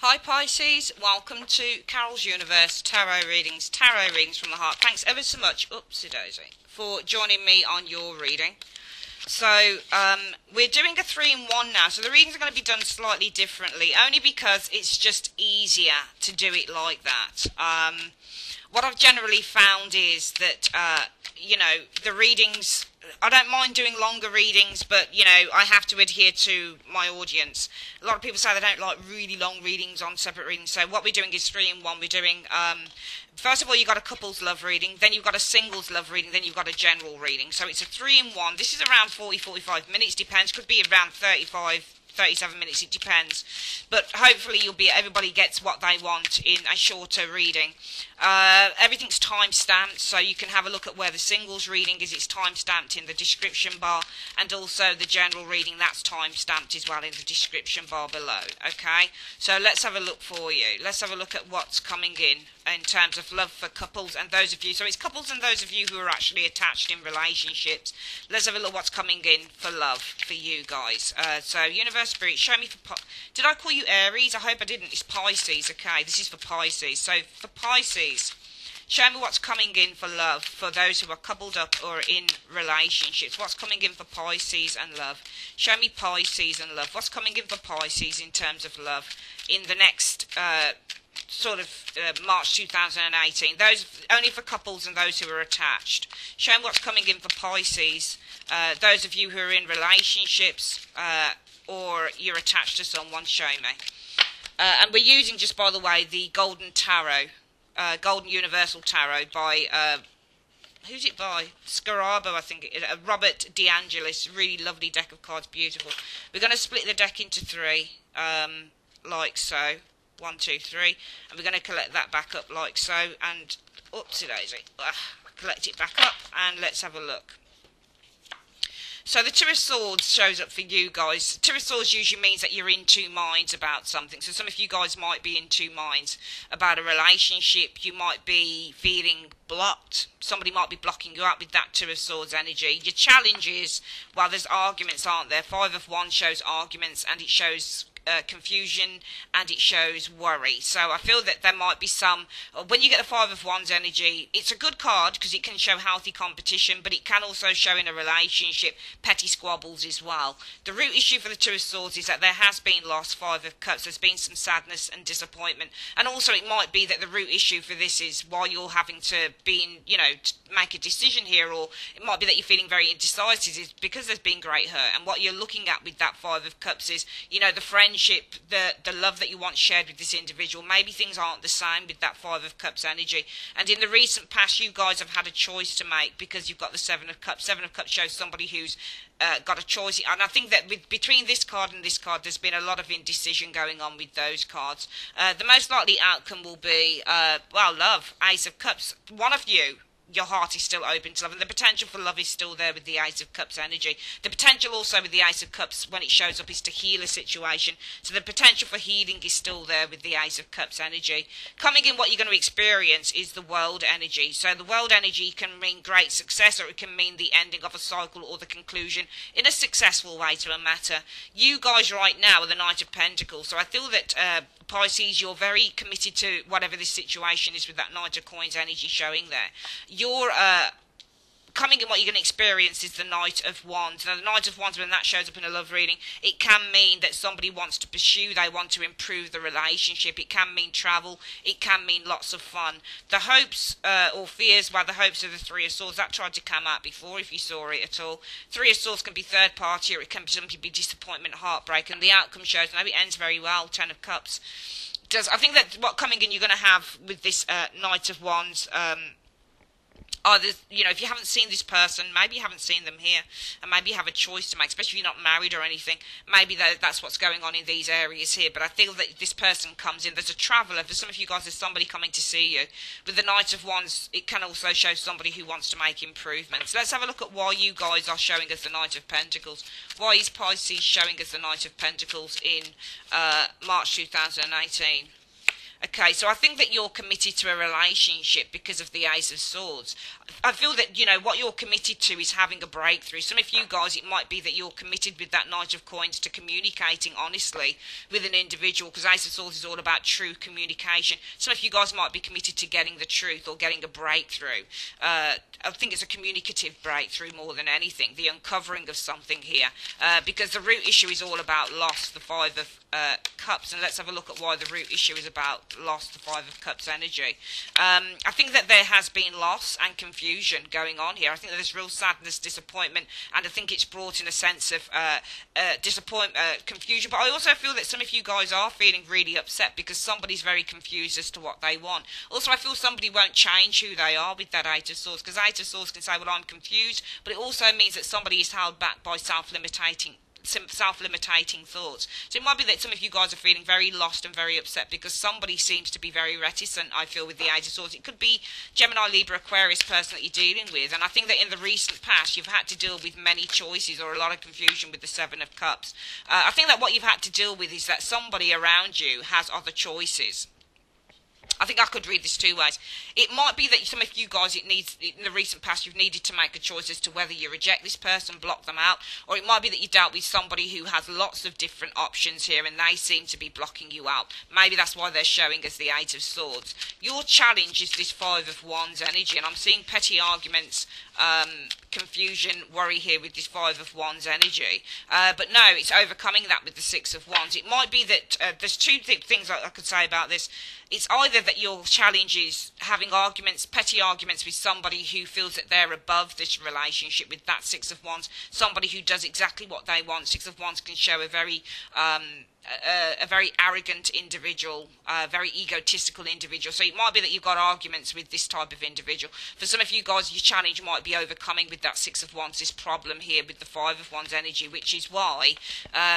Hi Pisces, welcome to Carol's Universe Tarot Readings from the Heart. Thanks ever so much, oopsie daisy, for joining me on your reading. So, we're doing a 3-in-1 now, so the readings are going to be done slightly differently, only because it's just easier to do it like that. What I've generally found is that, the readings, I don't mind doing longer readings, but, I have to adhere to my audience. A lot of people say they don't like really long readings on separate readings, so what we're doing is 3-in-1. We're doing, first of all, you've got a couples love reading, then you've got a singles love reading, then you've got a general reading. So it's a 3-in-1. This is around 40-45 minutes, depends, could be around 37 minutes, it depends, but hopefully everybody gets what they want in a shorter reading. Everything's time stamped, so you can have a look at where the singles reading is. It's time stamped in the description bar, and also the general reading, that's time stamped as well in the description bar below. Okay, so let's have a look for you. Let's have a look at what's coming in terms of love for couples and those of you, so it's couples and those of you who are actually attached in relationships. Let's have a look what's coming in for love for you guys. So Universe Spirit, show me for did I call you Aries? I hope I didn't. It's Pisces. Okay, this is for Pisces. So for Pisces, show me what's coming in for love for those who are coupled up or in relationships. What's coming in for Pisces and love? Show me Pisces and love. What's coming in for Pisces in terms of love in the next March 2018. Those only for couples and those who are attached. Show me what's coming in for Pisces. Those of you who are in relationships or you're attached to someone, show me. And we're using, just by the way, the Golden Tarot, Golden Universal Tarot by, who's it by? Scarabo, I think. Robert DeAngelis. Really lovely deck of cards, beautiful. We're going to split the deck into 3, like so. 1, 2, 3, and we're going to collect that back up like so, and oopsie daisy, collect it back up, and let's have a look. So the Two of Swords shows up for you guys. Two of Swords usually means that you're in two minds about something. So some of you guys might be in two minds about a relationship. You might be feeling blocked. Somebody might be blocking you out with that Two of Swords energy. Your challenge is, well, there's arguments, aren't there? Five of Wands shows arguments, and it shows confusion, and it shows worry. So I feel that there might be some, when you get the Five of Wands energy, it's a good card because it can show healthy competition, but it can also show in a relationship petty squabbles as well. The root issue for the Two of Swords is that there has been loss. Five of Cups, there's been some sadness and disappointment, and also it might be that the root issue for this is while you're having to be in, to make a decision here, or it might be that you're feeling very indecisive, is because there's been great hurt, and what you're looking at with that Five of Cups is, the friendship, the love that you want shared with this individual. Maybe things aren't the same with that Five of Cups energy, and in the recent past you guys have had a choice to make because you've got the Seven of Cups. Seven of Cups shows somebody who's got a choice, and I think that between this card and this card there's been a lot of indecision going on with those cards. The most likely outcome will be love. Ace of Cups. One of you, your heart is still open to love, and the potential for love is still there with the Ace of Cups energy. The potential also with the Ace of Cups when it shows up is to heal a situation, so the potential for healing is still there with the Ace of Cups energy. Coming in, what you're going to experience is the World energy. So the World energy can mean great success, or it can mean the ending of a cycle or the conclusion in a successful way to a matter. You guys right now are the Knight of Pentacles, so I feel that Pisces, you're very committed to whatever this situation is with that Knight of Coins energy showing there. You're coming in, what you're going to experience is the Knight of Wands. Now the Knight of Wands, when that shows up in a love reading, it can mean that somebody wants to pursue, they want to improve the relationship. It can mean travel, it can mean lots of fun. The hopes or fears, the hopes of the Three of Swords, that tried to come out before if you saw it at all. Three of Swords can be third party, or it can simply be disappointment, heartbreak, and the outcome shows, maybe it ends very well. Ten of Cups. I think that what coming in you're going to have with this Knight of Wands, if you haven't seen this person, maybe you haven't seen them here, and maybe you have a choice to make, especially if you're not married or anything. Maybe that's what's going on in these areas here, but I feel that this person comes in, there's a traveller. For some of you guys, there's somebody coming to see you. With the Knight of Wands, it can also show somebody who wants to make improvements. Let's have a look at why you guys are showing us the Knight of Pentacles. Why is Pisces showing us the Knight of Pentacles in March 2018? Okay, so I think that you're committed to a relationship because of the Ace of Swords. I feel that, what you're committed to is having a breakthrough. Some of you guys, it might be that you're committed with that Knight of Coins to communicating honestly with an individual, because Ace of Swords is all about true communication. Some of you guys might be committed to getting the truth or getting a breakthrough. I think it's a communicative breakthrough more than anything, the uncovering of something here, because the root issue is all about loss, the Five of Cups, and let's have a look at why the root issue is about lost, the Five of Cups energy. I think that there has been loss and confusion going on here. I think that there's real sadness, disappointment, and I think it's brought in a sense of confusion. But I also feel that some of you guys are feeling really upset because somebody's very confused as to what they want. Also, I feel somebody won't change who they are with that Eight of Swords, because Eight of Swords can say, well, I'm confused, but it also means that somebody is held back by self-limiting thoughts. So it might be that some of you guys are feeling very lost and very upset because somebody seems to be very reticent, I feel, with the Eight of Swords. It could be Gemini, Libra, Aquarius person that you're dealing with, and I think that in the recent past you've had to deal with many choices or a lot of confusion with the Seven of Cups. I think that what you've had to deal with is that somebody around you has other choices. I think I could read this two ways. It might be that some of you guys, in the recent past, you've needed to make a choice as to whether you reject this person, block them out, or it might be that you dealt with somebody who has lots of different options here and they seem to be blocking you out. Maybe that's why they're showing us the Eight of Swords. Your challenge is this Five of Wands energy, and I'm seeing petty arguments, confusion, worry here with this Five of Wands energy. But no, it's overcoming that with the Six of Wands. It might be that there's two things I could say about this. It's either that your challenge is having arguments, petty arguments with somebody who feels that they're above this relationship with that Six of Wands, somebody who does exactly what they want. Six of Wands can show a very arrogant individual, very egotistical individual. So it might be that you've got arguments with this type of individual. For some of you guys, your challenge might be overcoming with that Six of Wands this problem here with the Five of Wands energy, which is why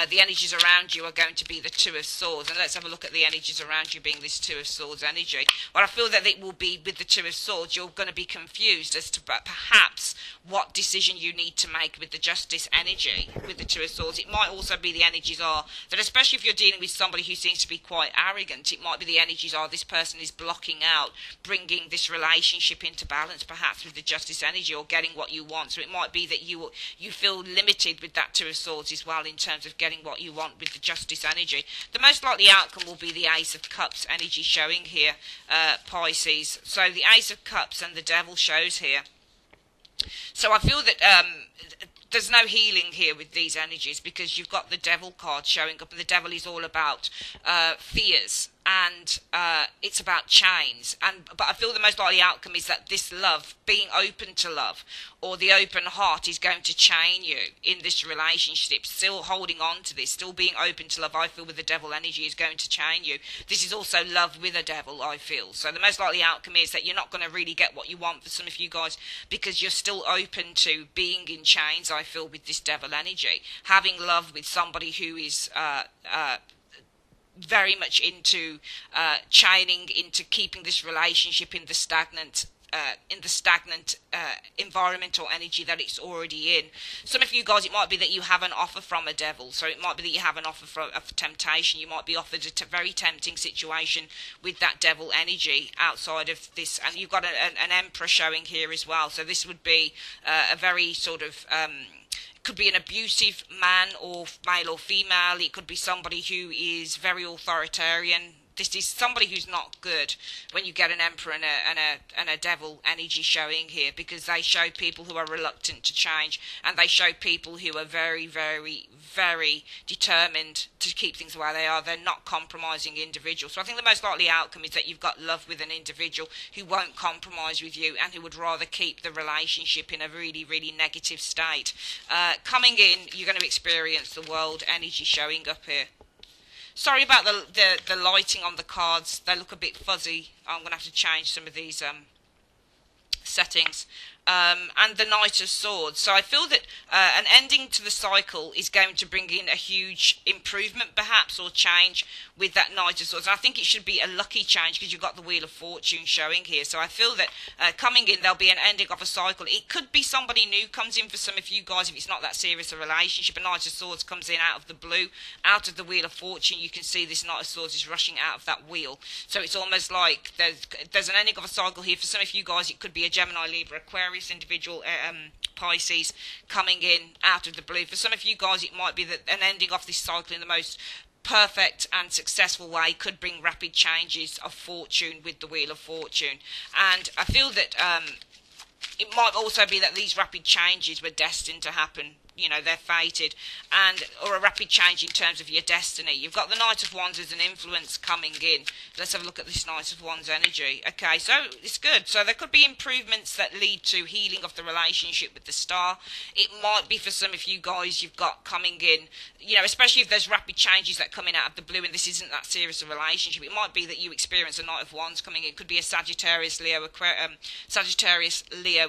the energies around you are going to be the Two of Swords. And let's have a look at the energies around you being this Two of Swords energy. Well, I feel that it will be with the Two of Swords, you're going to be confused as to perhaps what decision you need to make with the Justice energy with the Two of Swords. It might also be the energies are that, especially if you're dealing with somebody who seems to be quite arrogant, it might be the energies are this person is blocking out bringing this relationship into balance, perhaps with the Justice energy, or getting what you want. So it might be that you feel limited with that Two of Swords as well in terms of getting what you want with the Justice energy. The most likely outcome will be the Ace of Cups energy showing here, Pisces. So the Ace of Cups and the Devil shows here. So I feel that there's no healing here with these energies because you've got the Devil card showing up, and the Devil is all about fears, and it's about chains. But I feel the most likely outcome is that this love, being open to love, or the open heart, is going to chain you in this relationship. Still holding on to this, still being open to love, I feel with the Devil energy is going to chain you. This is also love with a devil, I feel. So the most likely outcome is that you're not going to really get what you want for some of you guys because you're still open to being in chains, I feel, with this Devil energy. Having love with somebody who is very much into chaining, into keeping this relationship in the stagnant environment or energy that it's already in. Some of you guys, it might be that you have an offer from a devil, so it might be that you have an offer of temptation. You might be offered a very tempting situation with that devil energy outside of this, and you've got an emperor showing here as well. So this would be a very sort of could be an abusive man, or male or female. It could be somebody who is very authoritarian. This is somebody who's not good when you get an emperor and a devil energy showing here, because they show people who are reluctant to change, and they show people who are very, very, very determined to keep things the way they are. They're not compromising individuals. So I think the most likely outcome is that you've got love with an individual who won't compromise with you and who would rather keep the relationship in a really, really negative state. Coming in, you're going to experience the world energy showing up here. Sorry about the lighting on the cards. They look a bit fuzzy. I'm going to have to change some of these settings. and the Knight of Swords. So I feel that an ending to the cycle is going to bring in a huge improvement, perhaps, or change with that Knight of Swords. And I think it should be a lucky change because you've got the Wheel of Fortune showing here. So I feel that coming in, there'll be an ending of a cycle. It could be somebody new comes in for some of you guys if it's not that serious a relationship. A Knight of Swords comes in out of the blue, out of the Wheel of Fortune. You can see this Knight of Swords is rushing out of that wheel. So it's almost like there's an ending of a cycle here. For some of you guys, it could be a Gemini, Libra, Aquarius individual, Pisces coming in out of the blue. For some of you guys, it might be that an ending of this cycle in the most perfect and successful way could bring rapid changes of fortune with the Wheel of Fortune. And I feel that it might also be that these rapid changes were destined to happen. You know, they're fated, or a rapid change in terms of your destiny. You've got the Knight of Wands as an influence coming in. Let's have a look at this Knight of Wands energy. Okay, so it's good. So there could be improvements that lead to healing of the relationship with the star. It might be for some of you guys you've got coming in, you know, especially if there's rapid changes that come in out of the blue and this isn't that serious a relationship. It might be that you experience a Knight of Wands coming in. It could be a Sagittarius, Leo,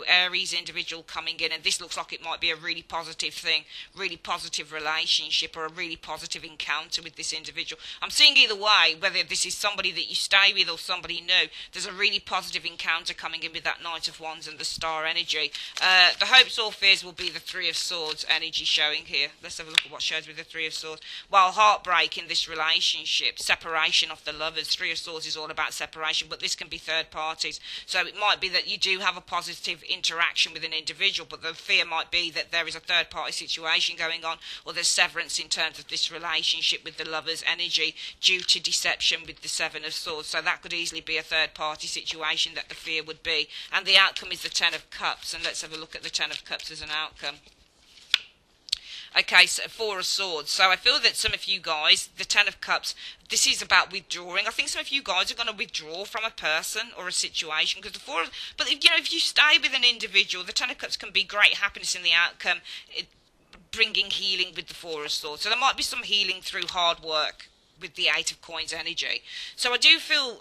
Aries individual coming in, and this looks like it might be a really positive thing, really positive relationship, or a really positive encounter with this individual. I'm seeing either way, whether this is somebody that you stay with or somebody new, there's a really positive encounter coming in with that Knight of Wands and the star energy. The hopes or fears will be the Three of Swords energy showing here. Let's have a look at what shows with the Three of Swords. While heartbreak in this relationship, separation of the lovers. Three of Swords is all about separation, but this can be third parties. So it might be that you do have a positive interaction with an individual, but the fear might be that there is a third party situation going on, or there's severance in terms of this relationship with the lovers energy due to deception with the Seven of Swords. So that could easily be a third party situation that the fear would be. And the outcome is the Ten of Cups, and let's have a look at the Ten of Cups as an outcome. Okay, so Four of Swords. So I feel that some of you guys, the Ten of Cups, this is about withdrawing. I think some of you guys are going to withdraw from a person or a situation because but you know, if you stay with an individual, the Ten of Cups can be great happiness in the outcome, bringing healing with the Four of Swords. So there might be some healing through hard work with the Eight of Coins energy. So I do feel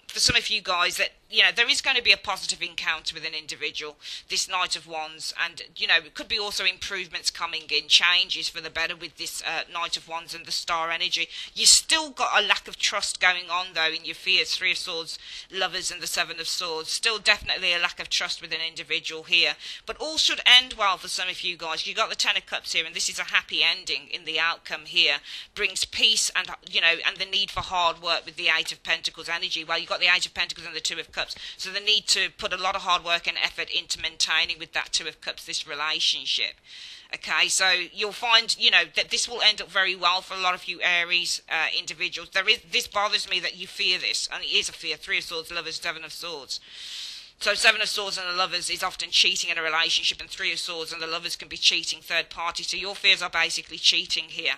for some of you guys that, you know, there is going to be a positive encounter with an individual, this Knight of Wands, and, you know, it could be also improvements coming in, changes for the better with this Knight of Wands and the star energy. You still got a lack of trust going on, though, in your fears, Three of Swords, Lovers, and the Seven of Swords. Still definitely a lack of trust with an individual here, but all should end well for some of you guys. You got the Ten of Cups here, and this is a happy ending in the outcome here. Brings peace and, you know, and the need for hard work with the Eight of Pentacles energy. Well, you've got the Eight of Pentacles and the Two of Cups. So the need to put a lot of hard work and effort into maintaining with that Two of Cups this relationship. Okay, so you'll find, you know, that this will end up very well for a lot of you Aries individuals. This bothers me that you fear this, and it is a fear. Three of Swords, Lovers, Seven of Swords. So Seven of Swords and the Lovers is often cheating in a relationship, and Three of Swords and the Lovers can be cheating third party. So your fears are basically cheating here.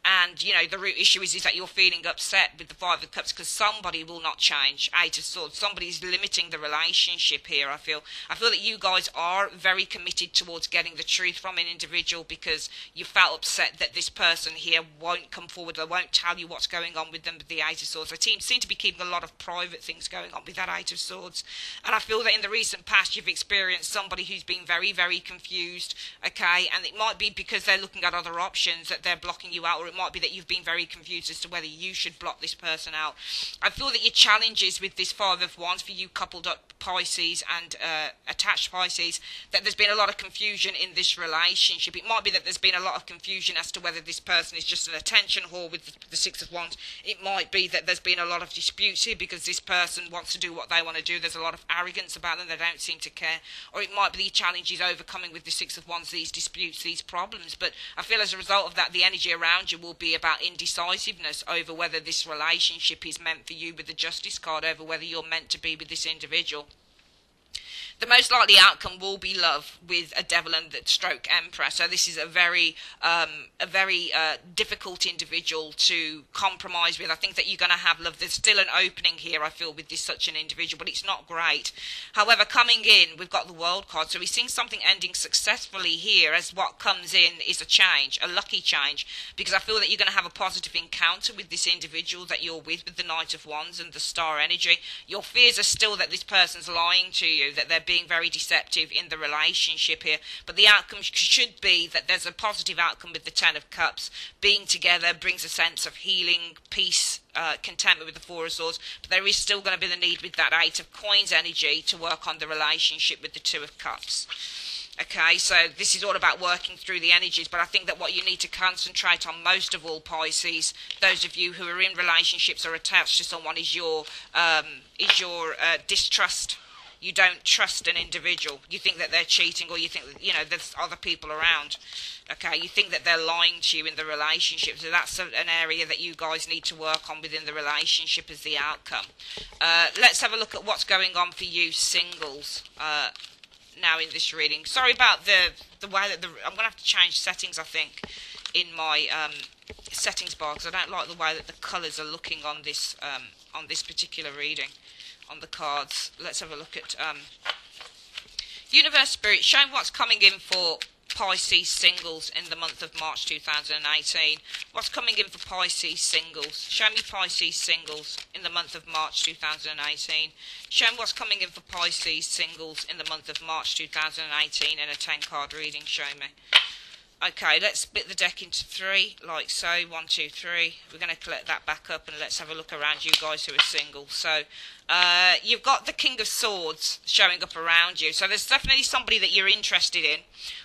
And, you know, the root issue is that you're feeling upset with the Five of Cups because somebody will not change. Eight of Swords. Somebody's limiting the relationship here, I feel. I feel that you guys are very committed towards getting the truth from an individual because you felt upset that this person here won't come forward or won't tell you what's going on with them with the Eight of Swords. They seem to be keeping a lot of private things going on with that Eight of Swords. And I feel that in the recent past you've experienced somebody who's been very, very confused, okay, and it might be because they're looking at other options that they're blocking you out, or it might be that you've been very confused as to whether you should block this person out. I feel that your challenges with this Five of Wands for you coupled up Pisces and attached Pisces, that there's been a lot of confusion in this relationship. It might be that there's been a lot of confusion as to whether this person is just an attention whore with the Six of Wands. It might be that there's been a lot of disputes here because this person wants to do what they want to do. There's a lot of arrogance about them. They don't seem to care. Or it might be the challenges overcoming with the Six of Wands, these disputes, these problems. But I feel as a result of that, the energy around you will be about indecisiveness over whether this relationship is meant for you with the Justice card, over whether you're meant to be with this individual. The most likely outcome will be love with a Devil and the stroke Emperor. So this is a very difficult individual to compromise with. I think that you're going to have love. There's still an opening here, I feel, with this such an individual, but it's not great. However, coming in, we've got the World card. So we're seeing something ending successfully here, as what comes in is a change, a lucky change, because I feel that you're going to have a positive encounter with this individual that you're with the Knight of Wands and the Star energy. Your fears are still that this person's lying to you, that they're being very deceptive in the relationship here. But the outcome should be that there's a positive outcome with the Ten of Cups. Being together brings a sense of healing, peace, contentment with the Four of Swords, but there is still going to be the need with that Eight of Coins energy to work on the relationship with the Two of Cups. Okay, so this is all about working through the energies, but I think that what you need to concentrate on most of all, Pisces, those of you who are in relationships or attached to someone, is your distrust. You don't trust an individual. You think that they're cheating, or you think that, there's other people around. Okay, you think that they're lying to you in the relationship. So that's an area that you guys need to work on within the relationship as the outcome. Let's have a look at what's going on for you singles now in this reading. Sorry about the way that I'm going to have to change settings, I think, in my settings bar, because I don't like the way that the colours are looking on this particular reading. On the cards, let's have a look at Universe Spirit, showing what's coming in for Pisces singles in the month of March 2018. What's coming in for Pisces singles? Show me Pisces singles in the month of March 2018. Show me what's coming in for Pisces singles in the month of March 2018 in a 10-card reading. Show me. Okay, let's split the deck into three, like so. 1, 2, 3. We're going to collect that back up, and let's have a look around you guys who are single. So, you've got the King of Swords showing up around you. So there's definitely somebody that you're interested in,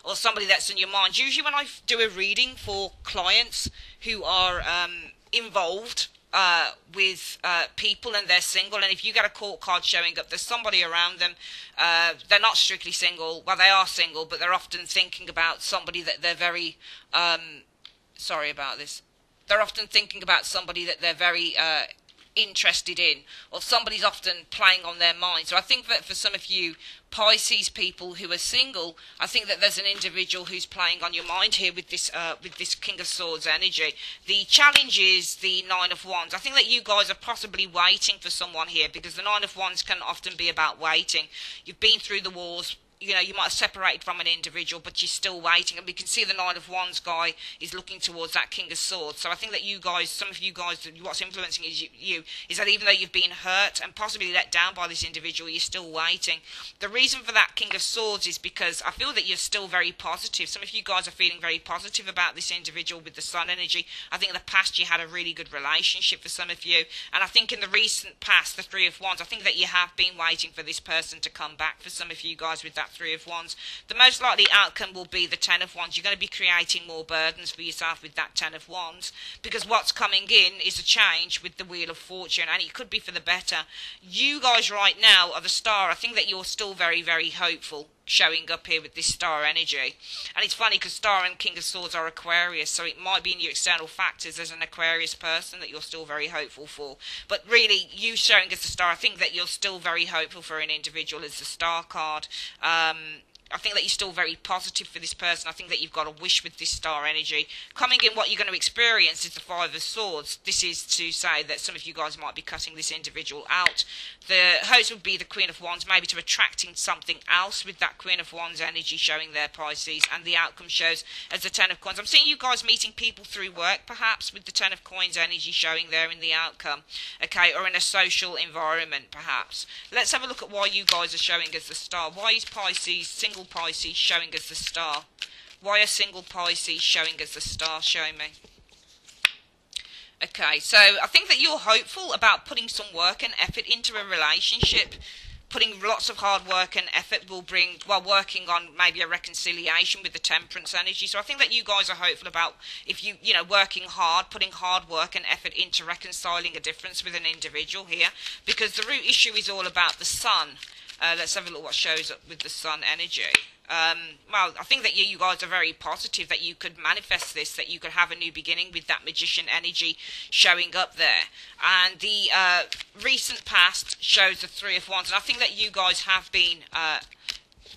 or somebody that's in your mind. Usually when I do a reading for clients who are involved with people and they're single, and if you get a court card showing up, there's somebody around them. They're not strictly single. Well, they are single, but they're often thinking about somebody that they're very sorry about this. They're often thinking about somebody that they're very interested in, or somebody's often playing on their mind. So I think that for some of you Pisces people who are single, I think that there's an individual who's playing on your mind here with this King of Swords energy. The challenge is the Nine of Wands. I think that you guys are possibly waiting for someone here, because the Nine of Wands can often be about waiting. You've been through the wars. You might have separated from an individual, but you're still waiting. And we can see the Nine of Wands guy is looking towards that King of Swords. So I think that you guys, some of you guys, what's influencing you is that even though you've been hurt and possibly let down by this individual, you're still waiting. The reason for that King of Swords is because I feel that you're still very positive. Some of you guys are feeling very positive about this individual with the Sun energy. I think in the past you had a really good relationship for some of you. And I think in the recent past, the Three of Wands, I think that you have been waiting for this person to come back for some of you guys with that Three of Wands. The most likely outcome will be the Ten of Wands. You're going to be creating more burdens for yourself with that Ten of Wands, because what's coming in is a change with the Wheel of Fortune, and it could be for the better. You guys right now are the Star. I think that you're still very, very hopeful showing up here with this Star energy. And it's funny because Star and King of Swords are Aquarius, so it might be in your external factors as an Aquarius person that you're still very hopeful for. But really, you showing as the Star, I think that you're still very hopeful for an individual as the Star card. I think that you're still very positive for this person. I think that you've got a wish with this Star energy. Coming in, what you're going to experience is the Five of Swords. This is to say that some of you guys might be cutting this individual out. The host would be the Queen of Wands, maybe to attracting something else with that Queen of Wands energy showing there, Pisces, and the outcome shows as the Ten of Coins. I'm seeing you guys meeting people through work, perhaps, with the Ten of Coins energy showing there in the outcome, okay, or in a social environment, perhaps. Let's have a look at why you guys are showing as the Star. Why is Pisces, single Pisces, showing as the Star? Why are single Pisces showing as the Star? Show me. Okay, so I think that you're hopeful about putting some work and effort into a relationship. Putting lots of hard work and effort will bring, while working on maybe a reconciliation with the Temperance energy. So I think that you guys are hopeful about, if you working hard, putting hard work and effort into reconciling a difference with an individual here, because the root issue is all about the Sun. Let's have a look what shows up with the Sun energy. Well, I think that you guys are very positive that you could manifest this, that you could have a new beginning with that Magician energy showing up there. And the recent past shows the Three of Wands. And I think that you guys have been...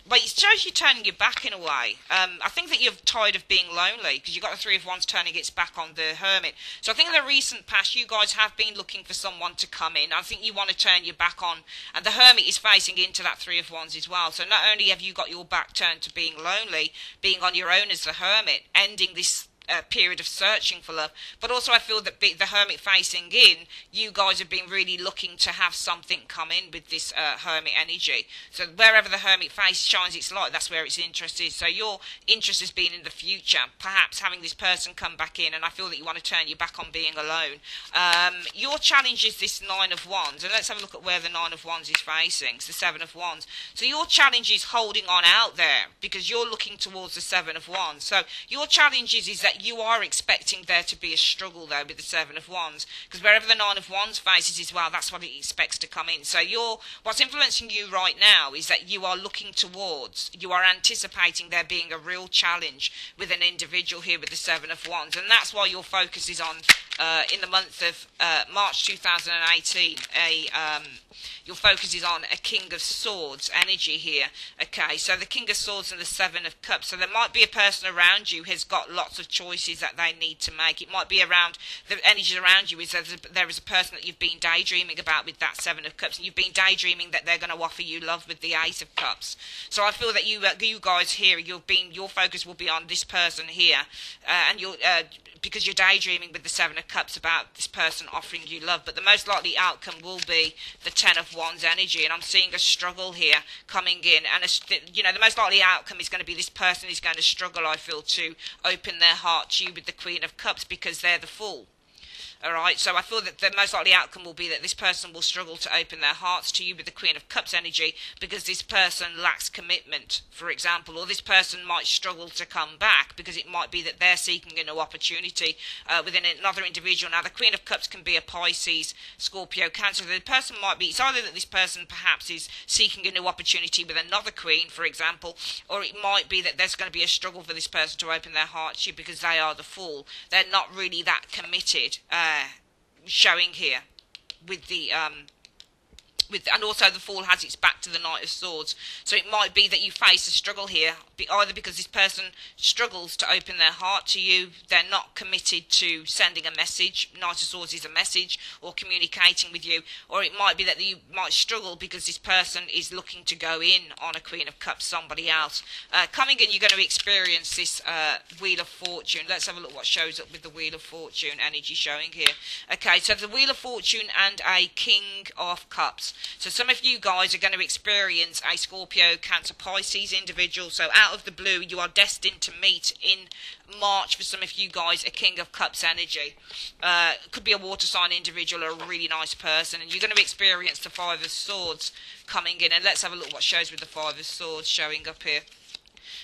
but it shows you turning your back in a way. I think that you're tired of being lonely, because you've got the Three of Wands turning its back on the Hermit. So I think in the recent past, you guys have been looking for someone to come in. I think you want to turn your back on, and the Hermit is facing into that Three of Wands as well. So not only have you got your back turned to being lonely, being on your own as the Hermit, ending this period of searching for love, but also I feel that the Hermit facing in, you guys have been really looking to have something come in with this Hermit energy. So wherever the Hermit face shines its light, that's where its interest is. So your interest has been in the future, perhaps having this person come back in, and I feel that you want to turn you back on being alone. Your challenge is this Nine of Wands, and let's have a look at where the Nine of Wands is facing. It's the Seven of Wands. So your challenge is holding on out there, because you're looking towards the Seven of Wands. So your challenge is that you are expecting there to be a struggle though with the Seven of Wands, because wherever the Nine of Wands faces as well, that's what it expects to come in. So what's influencing you right now is that you are looking towards, you are anticipating there being a real challenge with an individual here with the Seven of Wands, and that's why your focus is on in the month of March 2018 your focus is on a King of Swords energy here. Okay, so the King of Swords and the Seven of Cups. So there might be a person around you who's got lots of choices that they need to make. It might be around, the energy around you is there is a person that you've been daydreaming about with that Seven of Cups, and you've been daydreaming that they're going to offer you love with the Ace of Cups. So I feel that you guys here, your focus will be on this person here, and you'll because you're daydreaming with the Seven of Cups about this person offering you love. But the most likely outcome will be the Ten of Wands energy, and I'm seeing a struggle here coming in, and the most likely outcome is going to be this person is going to struggle, I feel, to open their heart to you with the Queen of Cups, because they're the Fool. Alright, so I feel that the most likely outcome will be that this person will struggle to open their hearts to you with the Queen of Cups energy, because this person lacks commitment, for example, or this person might struggle to come back because it might be that they're seeking a new opportunity within another individual. Now, the Queen of Cups can be a Pisces, Scorpio, Cancer. The person might be, it's either that this person perhaps is seeking a new opportunity with another Queen, for example, or it might be that there's going to be a struggle for this person to open their heart to you because they are the Fool. They're not really that committed. Showing here with the and also the Fool has its back to the Knight of Swords. So it might be that you face a struggle here, either because this person struggles to open their heart to you, they're not committed to sending a message, Knight of Swords is a message, or communicating with you, or it might be that you might struggle because this person is looking to go in on a Queen of Cups, somebody else. Coming in, you're going to experience this Wheel of Fortune. Let's have a look what shows up with the Wheel of Fortune energy showing here. Okay, so the Wheel of Fortune and a King of Cups. So some of you guys are going to experience a Scorpio, Cancer, Pisces individual. So out of the blue, you are destined to meet in March, for some of you guys, a King of Cups energy. Could be a water sign individual or a really nice person. And you're going to experience the Five of Swords coming in. And let's have a look what shows with the Five of Swords showing up here.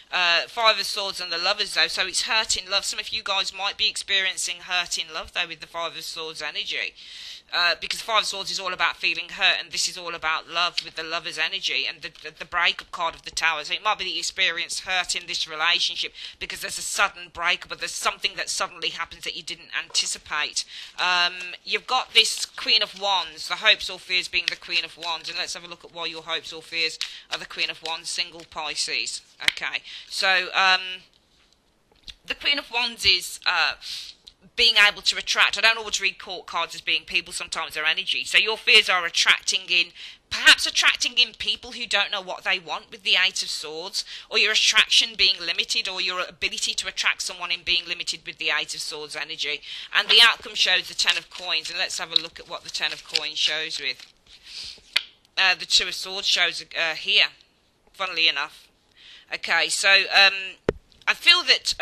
Five of Swords and the Lovers though, so it's hurt in love. Some of you guys might be experiencing hurt in love though with the Five of Swords energy. Because Five of Swords is all about feeling hurt, and this is all about love with the Lover's energy and the breakup card of the Tower. So it might be that you experience hurt in this relationship because there's a sudden breakup, or there's something that suddenly happens that you didn't anticipate. You've got this Queen of Wands, the hopes or fears being the Queen of Wands, and let's have a look at why your hopes or fears are the Queen of Wands, single Pisces. Okay, so the Queen of Wands is being able to attract. I don't always read court cards as being people, sometimes they're energy. So your fears are attracting in, perhaps attracting in people who don't know what they want with the Eight of Swords, or your attraction being limited, or your ability to attract someone in being limited with the Eight of Swords energy. And the outcome shows the Ten of Coins, and let's have a look at what the Ten of Coins shows with. The Two of Swords shows here, funnily enough. Okay, so I feel that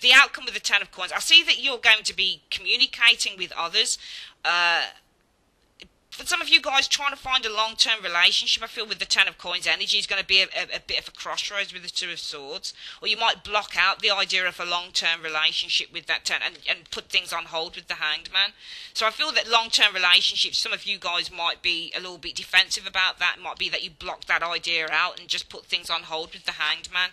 the outcome with the Ten of Coins, I see that you're going to be communicating with others. For some of you guys trying to find a long-term relationship, I feel with the Ten of Coins energy is going to be a bit of a crossroads with the Two of Swords. Or you might block out the idea of a long-term relationship with that Ten and put things on hold with the Hanged Man. So I feel that long-term relationships, some of you guys might be a little bit defensive about that. It might be that you block that idea out and just put things on hold with the Hanged Man.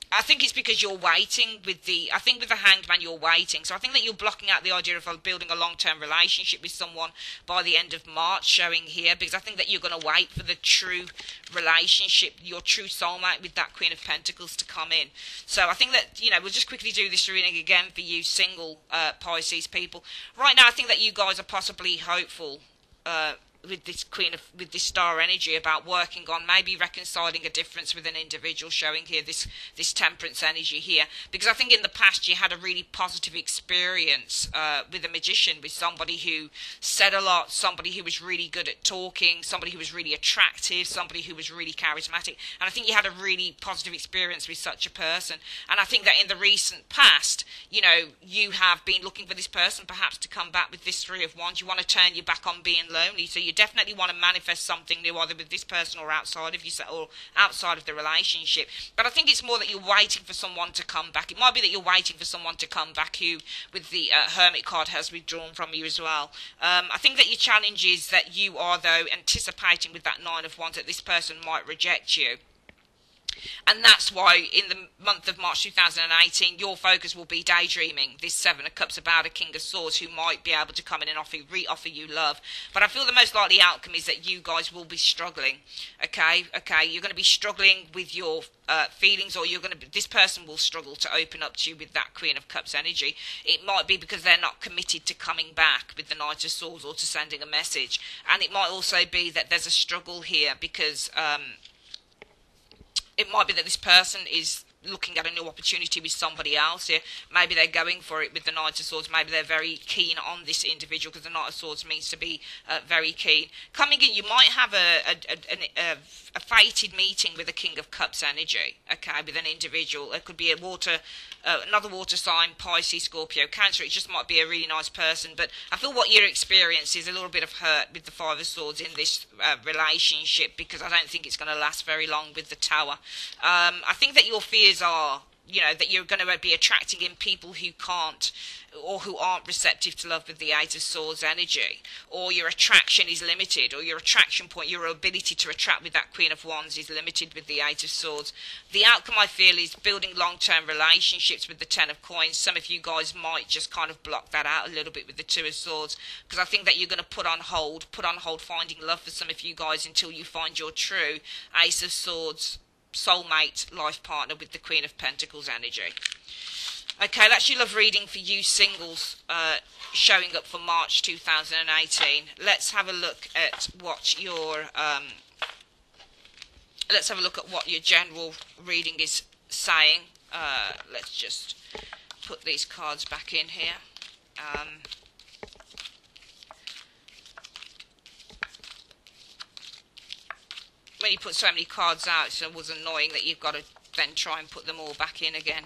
I think it's because you're waiting with the, I think with the Hanged Man you're waiting. So I think that you're blocking out the idea of building a long-term relationship with someone by the end of March, showing here, because I think that you're going to wait for the true relationship, your true soulmate with that Queen of Pentacles to come in. So I think that, you know, we'll just quickly do this reading again for you single Pisces people. Right now I think that you guys are possibly hopeful with this star energy about working on maybe reconciling a difference with an individual, showing here this temperance energy here, because I think in the past you had a really positive experience with a magician, with somebody who said a lot, somebody who was really good at talking, somebody who was really attractive, somebody who was really charismatic, and I think you had a really positive experience with such a person. And I think that in the recent past, you know, you have been looking for this person perhaps to come back with this Three of Wands. You want to turn your back on being lonely, so you definitely want to manifest something new, either with this person or outside of you, or outside of the relationship. But I think it's more that you're waiting for someone to come back. It might be that you're waiting for someone to come back who, with the Hermit card, has withdrawn from you as well. I think that your challenge is that you are, though, anticipating with that Nine of Wands that this person might reject you. And that's why in the month of March 2018, your focus will be daydreaming this Seven of Cups about a King of Swords who might be able to come in and re-offer you love. But I feel the most likely outcome is that you guys will be struggling. Okay, you're going to be struggling with your feelings, or this person will struggle to open up to you with that Queen of Cups energy. It might be because they're not committed to coming back with the Knight of Swords or to sending a message. And it might also be that there's a struggle here because it might be that this person is looking at a new opportunity with somebody else here. Maybe they're going for it with the Knight of Swords. Maybe they're very keen on this individual, because the Knight of Swords means to be very keen. Coming in, you might have a fated meeting with a King of Cups energy, okay, with an individual. It could be another water sign, Pisces, Scorpio, Cancer. It just might be a really nice person. But I feel what your experience is a little bit of hurt with the Five of Swords in this relationship, because I don't think it's going to last very long with the Tower. I think that your fears are, you know, that you're going to be attracting in people who can't, or who aren't receptive to love with the Eight of Swords energy, or your attraction is limited, or your attraction point, your ability to attract with that Queen of Wands is limited with the Eight of Swords. The outcome, I feel, is building long-term relationships with the Ten of Coins. Some of you guys might just kind of block that out a little bit with the Two of Swords, because I think that you're going to put on hold finding love for some of you guys until you find your true Ace of Swords soulmate life partner with the Queen of Pentacles energy. Okay, that's your love reading for you singles showing up for March 2018. Let's have a look at what your general reading is saying. Let's just put these cards back in here. When you put so many cards out, it was annoying that you've got to then try and put them all back in again.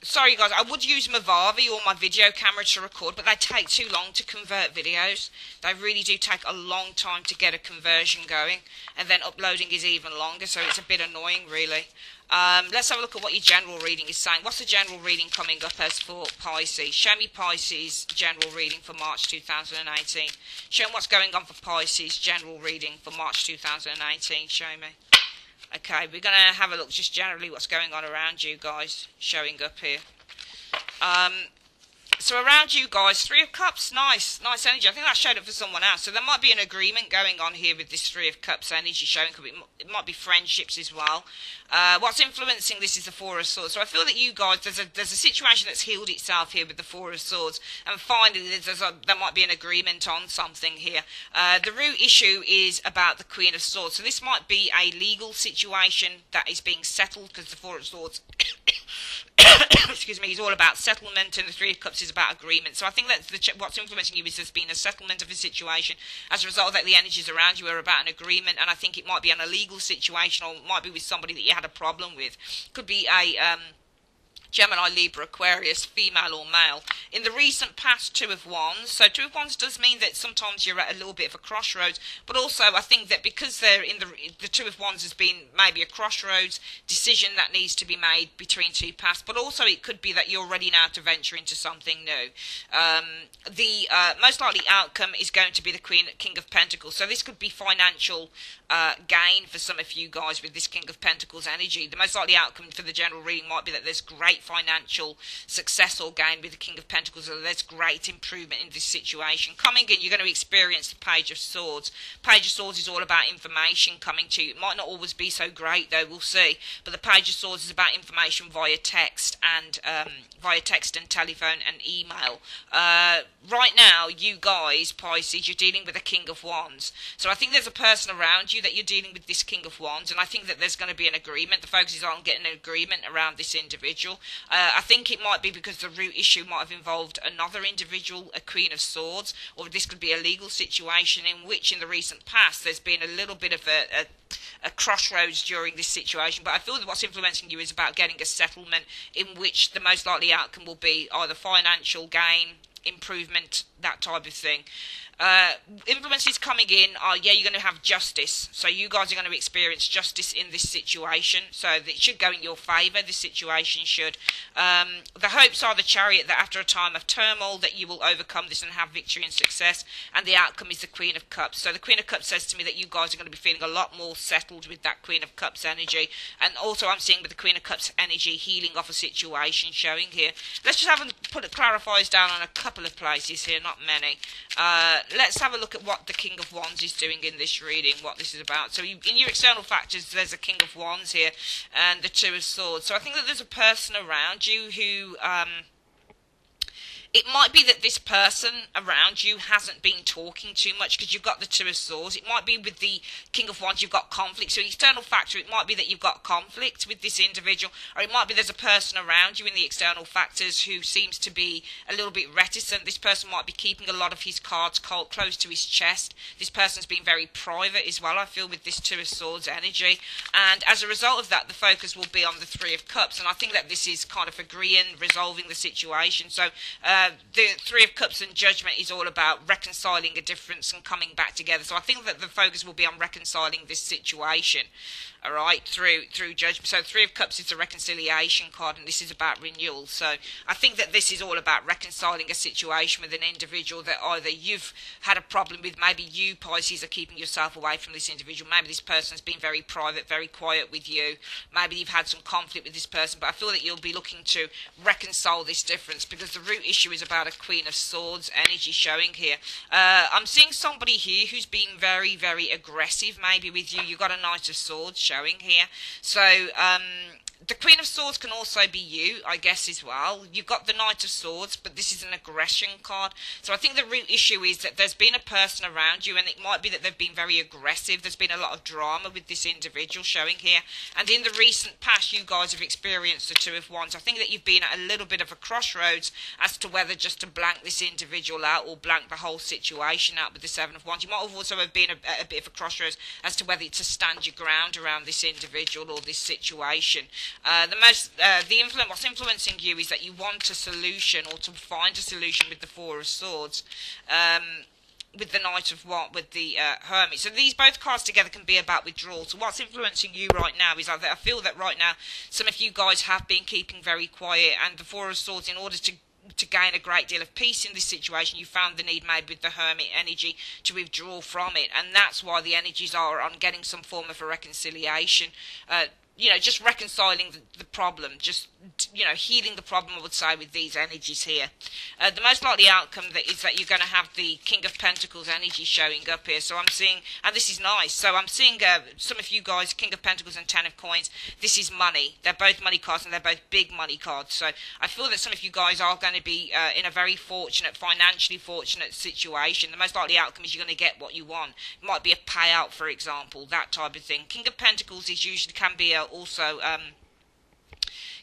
Sorry guys, I would use Movavi or my video camera to record, but they take too long to convert videos. They really do take a long time to get a conversion going, and then uploading is even longer, so it's a bit annoying really. Let's have a look at what your general reading is saying. What's the general reading coming up as for Pisces? Show me Pisces general reading for March 2018. Show me what's going on for Pisces general reading for March 2018. Show me. Okay, we're going to have a look just generally what's going on around you guys showing up here. So around you guys, Three of Cups, nice energy. I think that showed up for someone else. So there might be an agreement going on here with this Three of Cups energy showing. It might be friendships as well. What's influencing this is the Four of Swords. So I feel that you guys, there's a situation that's healed itself here with the Four of Swords. And finally, there might be an agreement on something here. The root issue is about the Queen of Swords. So this might be a legal situation that is being settled, because the Four of Swords excuse me, is all about settlement, and the Three of Cups is about agreement. So I think that what's influencing you is there's been a settlement of a situation. As a result, that the energies around you are about an agreement, and I think it might be an illegal situation, or it might be with somebody that you had a problem with. Could be a Gemini, Libra, Aquarius, female or male. In the recent past, Two of Wands. So Two of Wands does mean that sometimes you're at a little bit of a crossroads, but also I think that because they're in the Two of Wands has been maybe a crossroads decision that needs to be made between two paths, but also it could be that you're ready now to venture into something new. The most likely outcome is going to be the King of Pentacles. So this could be financial gain for some of you guys with this King of Pentacles energy. The most likely outcome for the general reading might be that there's great great financial success or gain with the King of Pentacles, so there's great improvement in this situation. Coming in, you're going to experience the Page of Swords. Page of Swords is all about information coming to you. It might not always be so great, though, we'll see. But the Page of Swords is about information via text and telephone and email. Right now, you guys, Pisces, you're dealing with a King of Wands. So I think there's a person around you that you're dealing with this King of Wands, and I think that there's going to be an agreement. The focus is on getting an agreement around this individual. I think it might be because the root issue might have involved another individual, a Queen of Swords, or this could be a legal situation in which in the recent past there's been a little bit of a crossroads during this situation. But I feel that what's influencing you is about getting a settlement in which the most likely outcome will be either financial gain, improvement, that type of thing. Influences coming in are, yeah, you're going to have justice. So you guys are going to experience justice in this situation. So it should go in your favour, this situation should. The hopes are the Chariot, that after a time of turmoil that you will overcome this and have victory and success. And the outcome is the Queen of Cups. So the Queen of Cups says to me that you guys are going to be feeling a lot more settled with that Queen of Cups energy. And also I'm seeing with the Queen of Cups energy healing off a situation showing here. Let's just have put the clarifiers down on a couple of places here, not many. Let's have a look at what the King of Wands is doing in this reading, what this is about. So in your external factors, there's a King of Wands here and the Two of Swords. So I think that there's a person around you who... it might be that this person around you hasn't been talking too much because you've got the Two of Swords. It might be with the King of Wands you've got conflict. So external factor, it might be that you've got conflict with this individual, or it might be there's a person around you in the external factors who seems to be a little bit reticent. This person might be keeping a lot of his cards close to his chest. This person's been very private as well, I feel, with this Two of Swords energy. And as a result of that, the focus will be on the Three of Cups. And I think that this is kind of agreeing, resolving the situation. So the Three of Cups and Judgment is all about reconciling a difference and coming back together. So I think that the focus will be on reconciling this situation, all right, through Judgment. So Three of Cups is the reconciliation card, and this is about renewal. So I think that this is all about reconciling a situation with an individual that either you've had a problem with, maybe you, Pisces, are keeping yourself away from this individual, maybe this person's been very private, very quiet with you, maybe you've had some conflict with this person, but I feel that you'll be looking to reconcile this difference because the root issue is about a Queen of Swords energy showing here. I'm seeing somebody here who's been very, very aggressive maybe with you. You've got a Knight of Swords showing here. So the Queen of Swords can also be you, I guess, as well. You've got the Knight of Swords, but this is an aggression card. So I think the root issue is that there's been a person around you, and it might be that they've been very aggressive. There's been a lot of drama with this individual showing here. And in the recent past, you guys have experienced the Two of Wands. I think that you've been at a little bit of a crossroads as to whether just to blank this individual out or blank the whole situation out with the Seven of Wands. You might have also been a bit of a crossroads as to whether to stand your ground around this individual or this situation. What's influencing you is that you want a solution or to find a solution with the Four of Swords, with the Knight of with the Hermit. So these both cards together can be about withdrawal. So what's influencing you right now is that I feel that right now some of you guys have been keeping very quiet, and the Four of Swords, in order to gain a great deal of peace in this situation, you found the need maybe with the Hermit energy to withdraw from it, and that's why the energies are on getting some form of a reconciliation. Just reconciling the problem, just, healing the problem, I would say, with these energies here. The most likely outcome is that you're going to have the King of Pentacles energy showing up here. So I'm seeing, and this is nice, so I'm seeing some of you guys, King of Pentacles and Ten of Coins, this is money. They're both money cards, and they're both big money cards. So I feel that some of you guys are going to be in a very financially fortunate situation. The most likely outcome is you're going to get what you want. It might be a payout, for example, that type of thing. King of Pentacles can be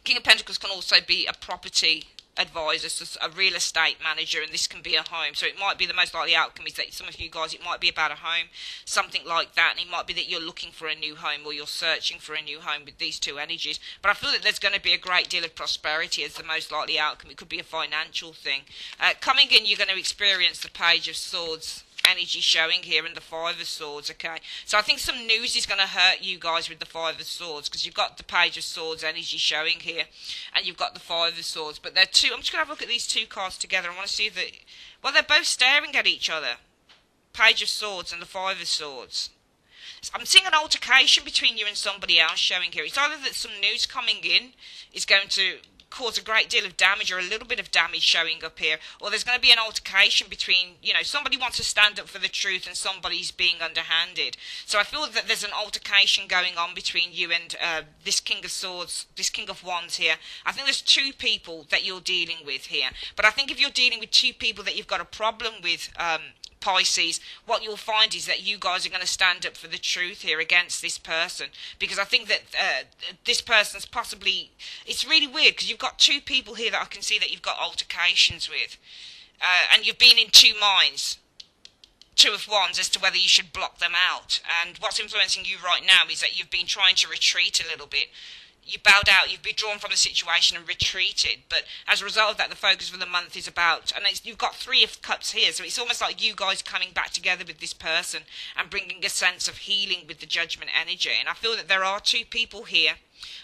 King of Pentacles can also be a property advisor, so a real estate manager, and this can be a home. So it might be the most likely outcome is that some of you guys, it might be about a home, something like that, and it might be that you're looking for a new home or you're searching for a new home with these two energies. But I feel that there's going to be a great deal of prosperity as the most likely outcome. It could be a financial thing. Coming in, you're going to experience the Page of Swords energy showing here in the Five of Swords, okay? So I think some news is going to hurt you guys with the Five of Swords, because you've got the Page of Swords energy showing here, and you've got the Five of Swords, but they're two. I'm just going to have a look at these two cards together. I want to see that, well, they're both staring at each other. Page of Swords and the Five of Swords. So I'm seeing an altercation between you and somebody else showing here. It's either that some news coming in is going to cause a great deal of damage, or a little bit of damage showing up here, or there's going to be an altercation between, you know, somebody wants to stand up for the truth and somebody's being underhanded. So I feel that there's an altercation going on between you and this King of Swords, this King of Wands here. I think there's two people that you're dealing with here, but I think if you're dealing with two people that you've got a problem with, Pisces, what you'll find is that you guys are going to stand up for the truth here against this person, because I think that this person's possibly, it's really weird because you've got two people here that I can see that you've got altercations with, and you've been in two minds, Two of Wands, as to whether you should block them out. And what's influencing you right now is that you've been trying to retreat a little bit. You bowed out, you've withdrawn from the situation and retreated, but as a result of that, the focus for the month is about, and you've got Three of Cups here, so it's almost like you guys coming back together with this person and bringing a sense of healing with the Judgment energy. And I feel that there are two people here.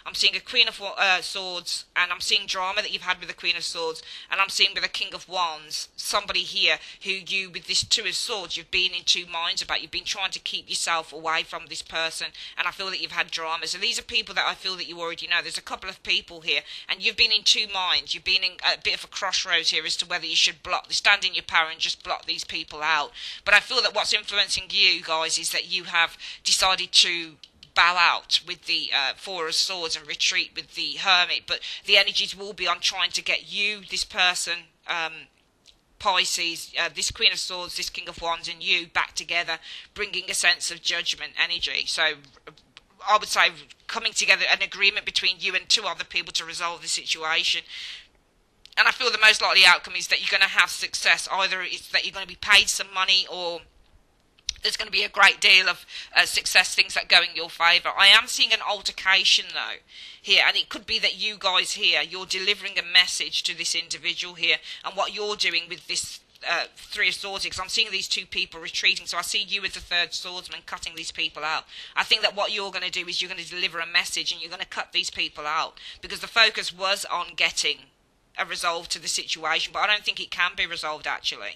I'm seeing a Queen of Swords, and I'm seeing drama that you've had with the Queen of Swords, and I'm seeing with the King of Wands, somebody here who you, with this Two of Swords, you've been in two minds about. You've been trying to keep yourself away from this person, and I feel that you've had drama. So these are people that I feel that you already know. There's a couple of people here, and you've been in two minds. You've been in a bit of a crossroads here as to whether you should stand in your power and just block these people out. But I feel that what's influencing you guys is that you have decided to bow out with the Four of Swords and retreat with the Hermit, but the energies will be on trying to get you, this person, Pisces, this Queen of Swords, this King of Wands, and you back together, bringing a sense of Judgment energy. So I would say coming together, an agreement between you and two other people to resolve the situation. And I feel the most likely outcome is that you're going to have success. Either it's that you're going to be paid some money, or there's going to be a great deal of success, things that go in your favour. I am seeing an altercation, though, here, and it could be that you guys here, you're delivering a message to this individual here, and what you're doing with this Three of Swords, because I'm seeing these two people retreating, so I see you as the third swordsman cutting these people out. I think that what you're going to do is you're going to deliver a message, and you're going to cut these people out, because the focus was on getting a resolve to the situation, but I don't think it can be resolved, actually.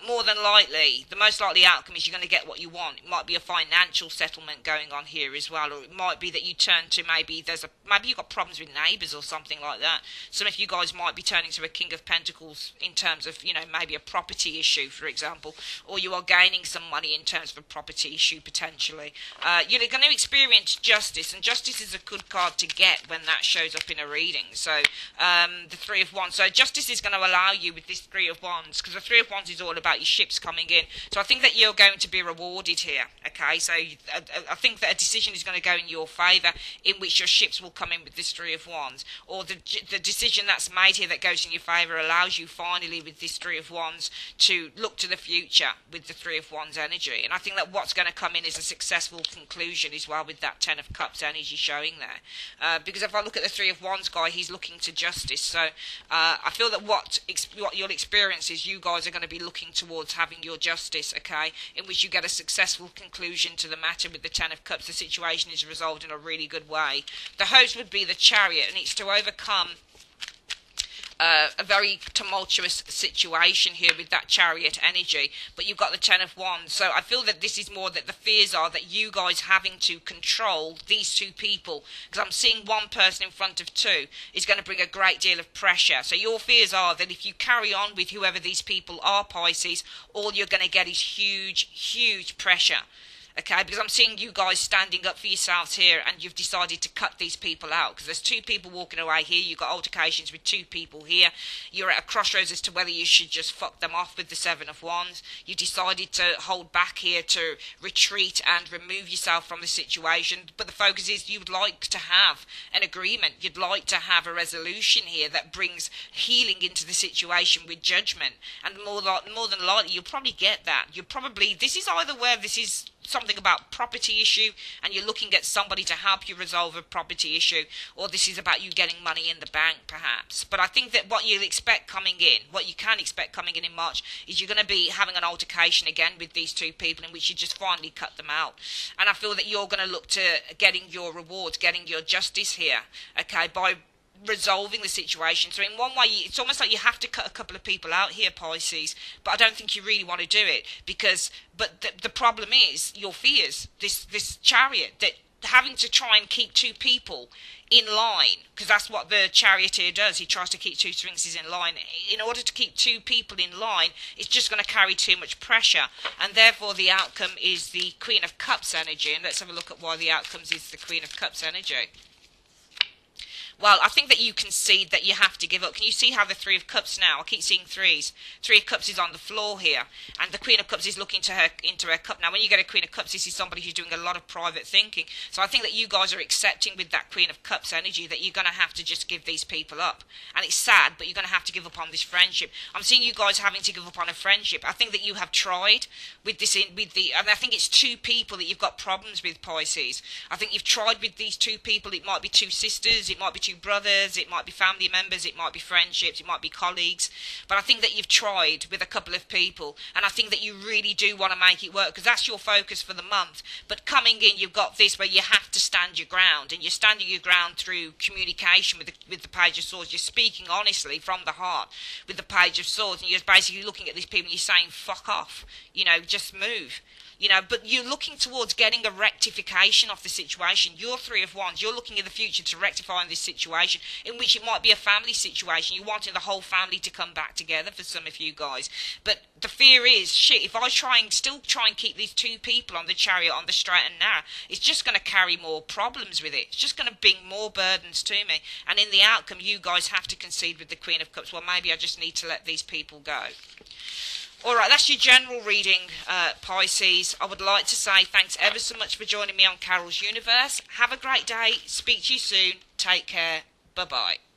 More than likely, the most likely outcome is you're going to get what you want. It might be a financial settlement going on here as well, or it might be that you turn to, maybe you've got problems with neighbours or something like that. Some of you guys might be turning to a King of Pentacles in terms of, you know, maybe a property issue, for example, or you are gaining some money in terms of a property issue, potentially. You're going to experience justice, and justice is a good card to get when that shows up in a reading. So, the Three of Wands. So justice is going to allow you with this Three of Wands, because the Three of Wands is all about your ships coming in. So I think that you're going to be rewarded here, okay? So I think that a decision is going to go in your favour, in which your ships will come in with this Three of Wands. Or the decision that's made here that goes in your favour allows you finally with this Three of Wands to look to the future with the Three of Wands energy. And I think that what's going to come in is a successful conclusion as well with that Ten of Cups energy showing there. Because if I look at the Three of Wands guy, he's looking to justice. So I feel that what you'll experience is you guys are going to be looking towards having your justice, okay, in which you get a successful conclusion to the matter with the Ten of Cups. The situation is resolved in a really good way. The host would be the Chariot, and it's to overcome a very tumultuous situation here with that Chariot energy, but you've got the Ten of Wands. So I feel that this is more that the fears are that you guys having to control these two people, because I'm seeing one person in front of two is going to bring a great deal of pressure. So your fears are that if you carry on with whoever these people are, Pisces, all you're going to get is huge pressure. Okay, because I'm seeing you guys standing up for yourselves here, and you've decided to cut these people out, because there's two people walking away here. You've got altercations with two people here. You're at a crossroads as to whether you should just fuck them off with the Seven of Wands. You decided to hold back here, to retreat and remove yourself from the situation, but the focus is you'd like to have an agreement. You'd like to have a resolution here that brings healing into the situation with Judgment, and more than likely you'll probably get that. This is either where this is something about property issue and you're looking at somebody to help you resolve a property issue, or this is about you getting money in the bank perhaps. But I think that what you can expect coming in March is you're going to be having an altercation again with these two people, in which you just finally cut them out. And I feel that you're going to look to getting your rewards, getting your justice here, okay, by resolving the situation. So in one way, it's almost like you have to cut a couple of people out here, Pisces, but I don't think you really want to do it, because the problem is your fears, this Chariot, that having to try and keep two people in line, because that's what the charioteer does. He tries to keep two sphinxes in line. In order to keep two people in line, it's just going to carry too much pressure, and therefore the outcome is the Queen of Cups energy. And let's have a look at why the outcomes is the Queen of Cups energy. Well, I think that you concede that you have to give up. Can you see how the Three of Cups now? I keep seeing threes. Three of Cups is on the floor here, and the Queen of Cups is looking into her cup. Now, when you get a Queen of Cups, this is somebody who's doing a lot of private thinking. So I think that you guys are accepting with that Queen of Cups energy that you're going to have to just give these people up. And it's sad, but you're going to have to give up on this friendship. I'm seeing you guys having to give up on a friendship. I think that you have tried with this, and I think it's two people that you've got problems with, Pisces. I think you've tried with these two people. It might be two sisters, it might be two brothers, it might be family members, it might be friendships, it might be colleagues, but I think that you've tried with a couple of people, and I think that you really do want to make it work, because that's your focus for the month. But coming in, you've got this where you have to stand your ground, and you're standing your ground through communication with the Page of Swords. You're speaking honestly from the heart with the Page of Swords, and you're basically looking at these people and you're saying, fuck off, just move. But you're looking towards getting a rectification of the situation. You're Three of Wands. You're looking in the future to rectify this situation, in which it might be a family situation. You're wanting the whole family to come back together for some of you guys. But the fear is, shit, if I still try and keep these two people on the chariot on the straight and narrow, it's just going to carry more problems with it. It's just going to bring more burdens to me. And in the outcome, you guys have to concede with the Queen of Cups. Well, maybe I just need to let these people go. Alright, that's your general reading, Pisces. I would like to say thanks ever so much for joining me on Carol's Universe. Have a great day. Speak to you soon. Take care. Bye-bye.